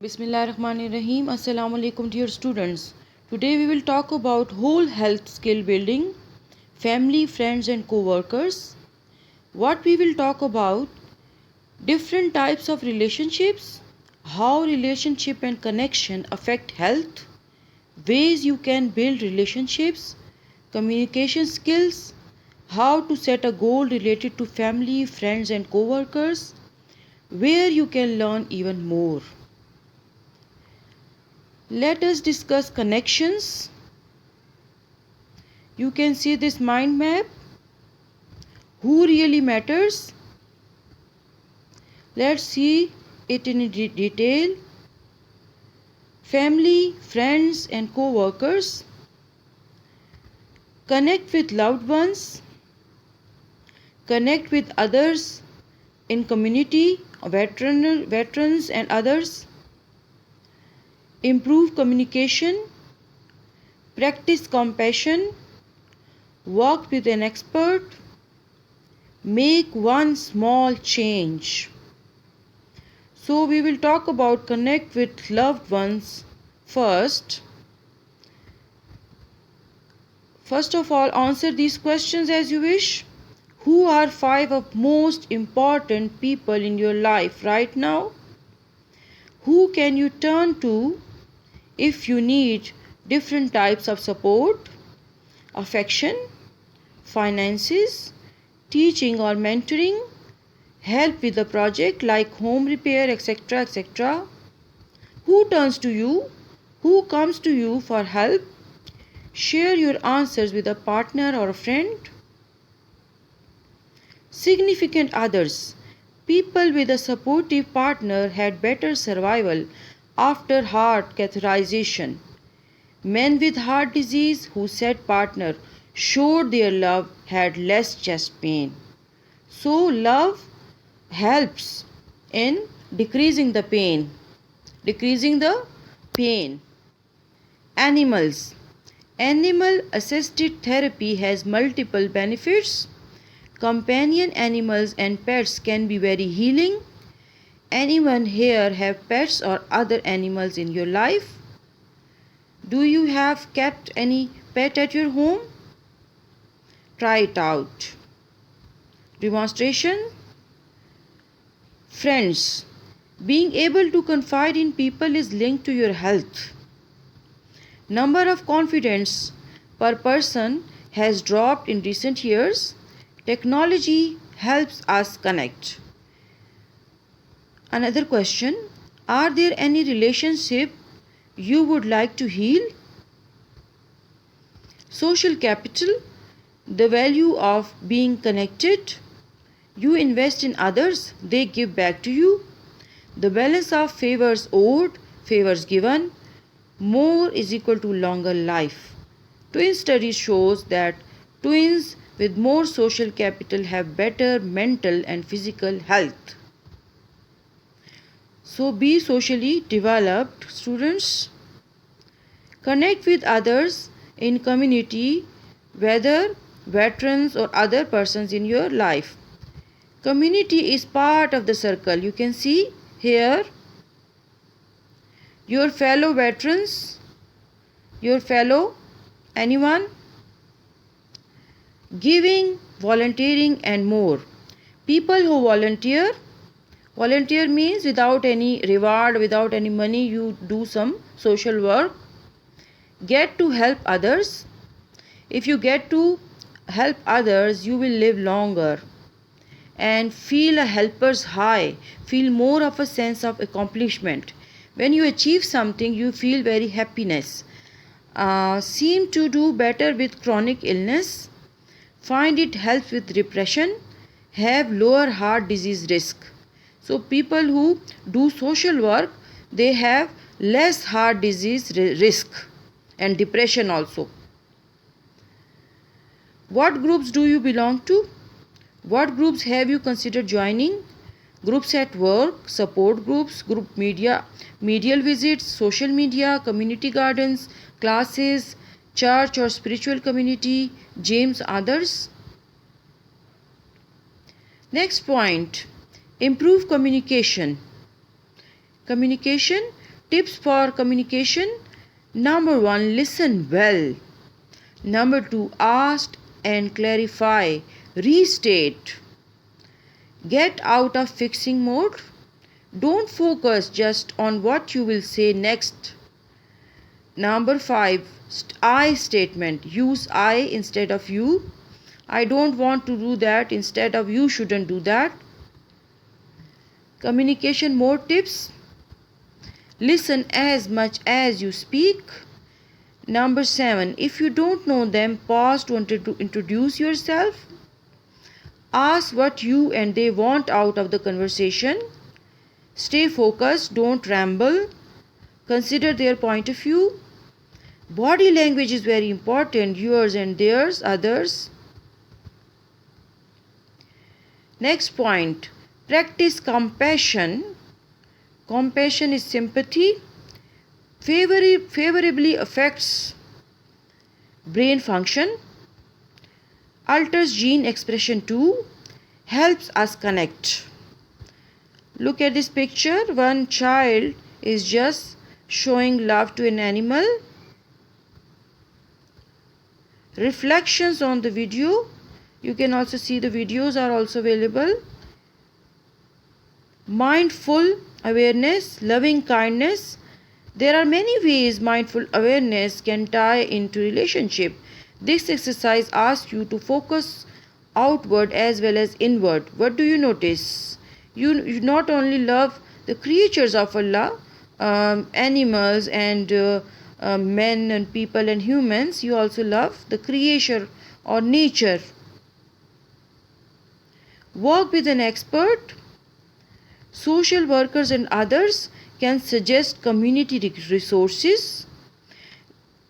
Bismillahirrahmanirrahim. Assalamu alaikum dear students. Today we will talk about whole health skill building, family, friends and co-workers. What we will talk about different types of relationships, how relationship and connection affect health, ways you can build relationships, communication skills, how to set a goal related to family, friends and co-workers, where you can learn even more. Let us discuss connections. You can see this mind map. Who really matters? Let's see it in detail. Family, friends and co-workers. Connect with loved ones. Connect with others in community, veterans and others. Improve communication, practice compassion, work with an expert, make one small change. So we will talk about connect with loved ones first. First of all, answer these questions as you wish. Who are 5 of most important people in your life right now? Who can you turn to if you need different types of support, affection, finances, teaching or mentoring, help with a project like home repair, etc., etc. Who turns to you? Who comes to you for help? Share your answers with a partner or a friend. Significant others. People with a supportive partner had better survival after heart catheterization. Men with heart disease who said partner showed their love had less chest pain. So love helps in decreasing the pain. Animals. Animal assisted therapy has multiple benefits. Companion animals and pets can be very healing. Anyone here have pets or other animals in your life? Do you have kept any pet at your home? Try it out. Demonstration. Friends. Being able to confide in people is linked to your health. Number of confidants per person has dropped in recent years. Technology helps us connect. Another question. Are there any relationship you would like to heal? Social capital. The value of being connected. You invest in others, they give back to you. The balance of favors owed, favors given. More is equal to longer life. Twin study shows that twins with more social capital have better mental and physical health. So be socially developed, students. Connect with others in community, whether veterans or other persons in your life. Community is part of the circle. You can see here your fellow veterans, your fellow anyone, giving, volunteering and more. People who volunteer means without any reward, without any money, you do some social work. Get to help others. If you get to help others, you will live longer and feel a helper's high, feel more of a sense of accomplishment. When you achieve something, you feel very happiness. Seem to do better with chronic illness. Find it helps with depression. Have lower heart disease risk. So people who do social work, they have less heart disease risk and depression also. What groups do you belong to? What groups have you considered joining? Groups at work, support groups, group media, medial visits, social media, community gardens, classes, church or spiritual community, gyms, others. Next point, improve communication. Communication Tips for communication. Number 1, listen well. Number 2, ask and clarify. Restate. Get out of fixing mode. Don't focus just on what you will say next. Number 5, I statement. Use I instead of you. I don't want to do that instead of you shouldn't do that. Communication mode tips. Listen as much as you speak. Number 7, if you don't know them, pause to introduce yourself. Ask what you and they want out of the conversation. Stay focused, don't ramble. Consider their point of view. Body language is very important, yours and theirs, others. Next point, practice compassion. Compassion is sympathy. Favorably affects brain function. Alters gene expression too. Helps us connect. Look at this picture. One child is just showing love to an animal. Reflections on the video. You can also see the videos are also available. Mindful awareness, loving kindness. There are many ways mindful awareness can tie into relationship. This exercise asks you to focus outward as well as inward. What do you notice? You not only love the creatures of Allah, animals and men and people and humans, you also love the creator or nature. Work with an expert. Social workers and others can suggest community resources.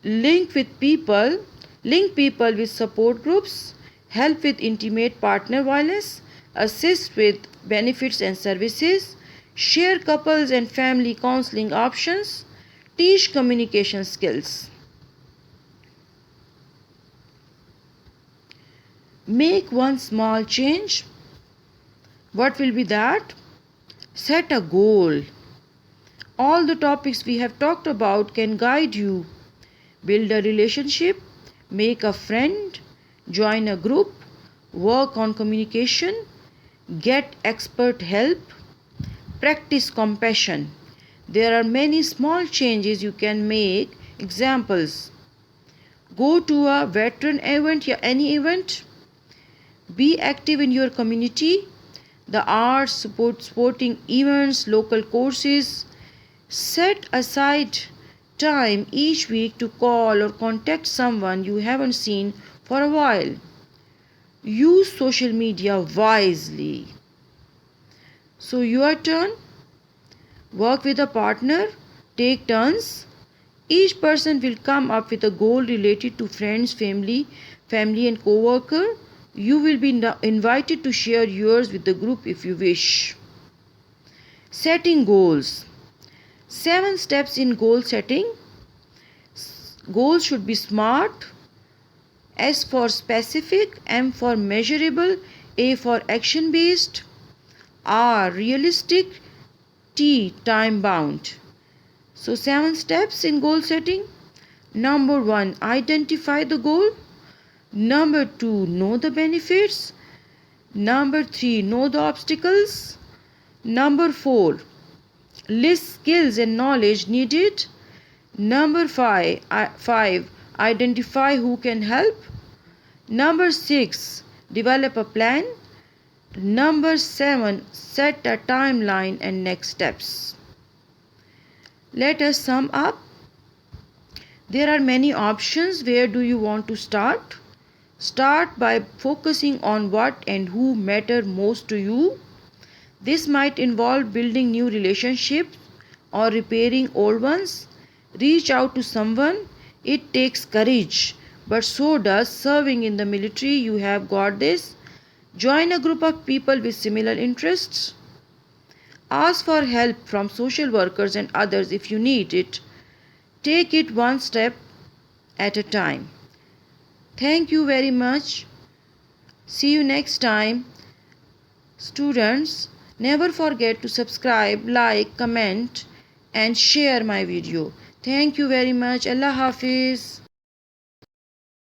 Link people with support groups. Help with intimate partner violence. Assist with benefits and services. Share couples and family counseling options. Teach communication skills. Make one small change. What will be that? Set a goal. All the topics we have talked about can guide you. Build a relationship, make a friend, join a group, work on communication, get expert help, practice compassion. There are many small changes you can make. Examples: go to a veteran event or any event. Be active in your community. The arts, sporting events, local courses. Set aside time each week to call or contact someone you haven't seen for a while. Use social media wisely. So your turn. Work with a partner. Take turns. Each person will come up with a goal related to friends, family and co-worker. You will be invited to share yours with the group if you wish. Setting goals. 7 steps in goal setting. Goals should be SMART. S for specific, M for measurable, A for action based, R realistic, T time bound. So 7 steps in goal setting. Number 1, identify the goal. Number 2, know the benefits. Number 3, know the obstacles. Number 4, list skills and knowledge needed. Number 5, identify who can help. Number 6, develop a plan. Number 7, set a timeline and next steps. Let us sum up. There are many options. Where do you want to start? Start by focusing on what and who matter most to you. This might involve building new relationships or repairing old ones. Reach out to someone. It takes courage, but so does serving in the military. You have got this. Join a group of people with similar interests. Ask for help from social workers and others if you need it. Take it one step at a time. Thank you very much. See you next time. Students, never forget to subscribe, like, comment, and share my video. Thank you very much. Allah Hafiz.